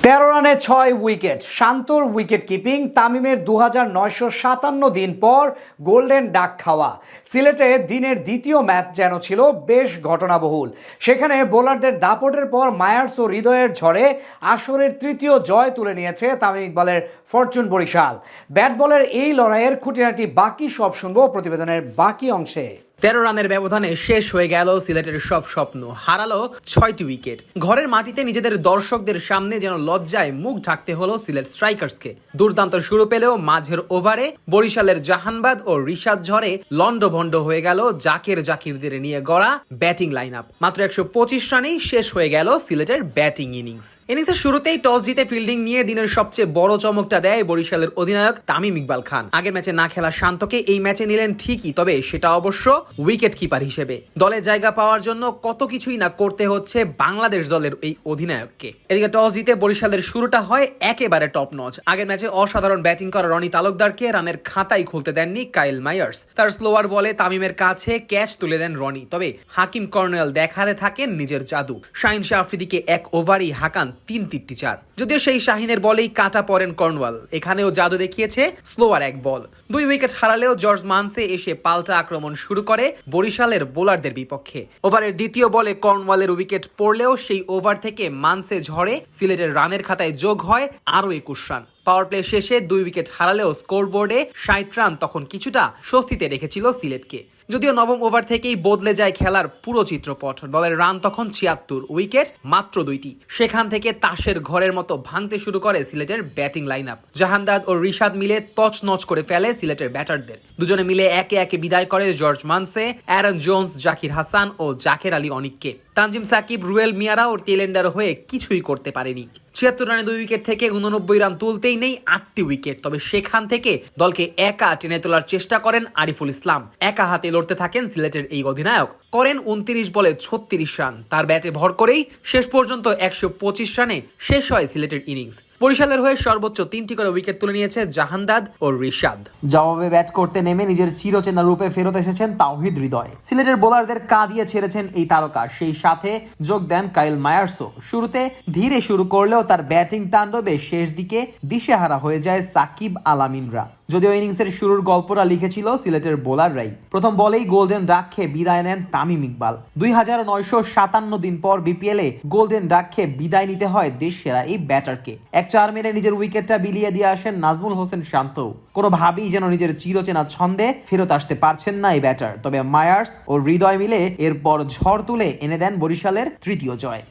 13 রানে 6 উইকেট, শান্তর wicket keeping, তামিমের 2957 দিন পর গোল্ডেন ডাক খাওয়া। সিলেটে দিনের দ্বিতীয় ম্যাচ যেন ছিল বেশ ঘটনাবহুল। সেখানে বোলারদের দাপটের পর মায়ার্স ও হৃদয়ের ঝড়ে আসরের তৃতীয় জয় তুলে নিয়েছে তামিম ইকবালের ফরচুন বরিশাল। ব্যাট বলের এই লড়াইয়ের খুঁটিনাটি বাকি সব শুনবো প্রতিবেদনের বাকি অংশে। 13 রানের ব্যবধানে শেষ হয়ে গেল সিলেটের সব স্বপ্ন, হারালো 6টি উইকেট। ঘরের মাটিতে নিজেদের দর্শকদের সামনে যেন লজ্জায় মুখ ঢাকতে হলো সিলেট স্ট্রাইকার্সকে। দুর্দান্ত শুরু পেলেও মাঝের ওভারে বরিশালের জাহানবাদ ও রিশাদ ঝড়ে লন্ডভন্ড হয়ে গেল জাকিরদের নিয়ে গড়া ব্যাটিং লাইন আপ। মাত্র 125 রানেই শেষ হয়ে গেল সিলেটের ব্যাটিং ইনিংসের শুরুতেই টস জিতে ফিল্ডিং নিয়ে দিনের সবচেয়ে বড় চমকটা দেয় বরিশালের অধিনায়ক তামিম ইকবাল খান। আগের ম্যাচে না খেলা শান্তকে এই ম্যাচে নিলেন ঠিকই, তবে সেটা অবশ্য উইকেট কিপার হিসেবে। দলে জায়গা পাওয়ার জন্য কত কিছুই না করতে হচ্ছে বাংলাদেশ দলের এই অধিনায়ককে। এদিকে টস জিতে বরিশালের শুরুটা হয় একেবারে টপ নচ। আগের ম্যাচে অসাধারণ ব্যাটিং করা রনি তালুকদারকে রানের খাতাই খুলতে দেননি কাইল মায়ার্স। তার স্লোয়ার বলে তামিমের কাছে ক্যাচ তুলে দেন রনি, তবে হাকিম কর্নেল দেখাতে থাকেন নিজের জাদু। শাহিন শাহ আফ্রিদিকে এক ওভারই হাঁকান 3-4। যদিও সেই শাহিনের বলেই কাটা পড়েন কর্নওয়াল। এখানেও জাদু দেখিয়েছে স্লোয়ার এক বল। 2 উইকেট হারালেও জর্জ মানসে এসে পাল্টা আক্রমণ শুরু করে বরিশালের বোলারদের বিপক্ষে। ওভারের দ্বিতীয় বলে কর্নওয়ালের উইকেট পড়লেও সেই ওভার থেকে মানসে ঝড়ে সিলেটের রানের খাতায় যোগ হয় আরও 21 রান। পাওয়ার প্লে শেষে 2 উইকেট হারালেও স্কোরবোর্ডে 60 রান তখন কিছুটা স্বস্তিতে রেখেছিল সিলেটকে। যদিও নবম ওভার থেকেই বদলে যায় খেলার পুরো চিত্রপট। দলের রান তখন 76, উইকেট মাত্র 2টি। সেখান থেকে তাসের ঘরের মতো ভাঙতে শুরু করে সিলেটের ব্যাটিং লাইন আপ। জাহানদাদ ও রিশাদ মিলে তছনছ করে ফেলে সিলেটের ব্যাটারদের। দুজনে মিলে একে একে বিদায় করে George Munsey, Aaron Jones, Zakir Hasan ও জাকের আলী অনিককে। তানজিম সাকিব, রুয়েল মিয়ারা ও টেলেন্ডার হয়ে কিছুই করতে পারেনি। 76 রানে 2 উইকেট থেকে 89 রান তুলতেই নেই 8টি উইকেট। তবে সেখান থেকে দলকে একা টেনে তোলার চেষ্টা করেন আরিফুল ইসলাম। একা হাতে লড়তে থাকেন সিলেটের এই অধিনায়ক, করেন 29 বলে 36 রান। তার ব্যাটে ভর করেই শেষ পর্যন্ত 125 রানে শেষ হয় সিলেটের ইনিংস। বরিশালের হয়ে সর্বোচ্চ 3টি করে উইকেট তুলে নিয়েছে জাহানদাদ ও রিশাদ। জবাবে ব্যাট করতে নেমে নিজের চিরচেনা রূপে ফেরত এসেছেন তাওহিদ হৃদয়। সিলেটের বোলারদের কাঁদিয়ে ছেড়েছেন এই তারকা। সেই সাথে যোগ দেন কাইল মায়ার্সও। শুরুতে ধীরে শুরু করলেও তার ব্যাটিং তাণ্ডবে শেষ দিকে দিশেহারা হয়ে যায় সাকিব আল আমিনরা। যদিও ইনিংসের শুরুর গল্পটা লিখেছিল সিলেটের বোলাররাই। প্রথম বলেই গোল্ডেন ডাক খেয়ে বিদায় নেন তামিম ইকবাল। 2957 দিন পর বিপিএল এ গোল্ডেন ডাক খেয়ে বিদায় নিতে হয় দেশ সেরা এই ব্যাটারকে। 1-4 মেরে নিজের উইকেটটা বিলিয়ে দিয়ে আসেন নাজমুল হোসেন শান্ত। কোনোভাবেই যেন নিজের চিরচেনা ছন্দে ফেরত আসতে পারছেন না এই ব্যাটার। তবে মায়ার্স ও হৃদয় মিলে এরপর ঝড় তুলে এনে দেন বরিশালের তৃতীয় জয়।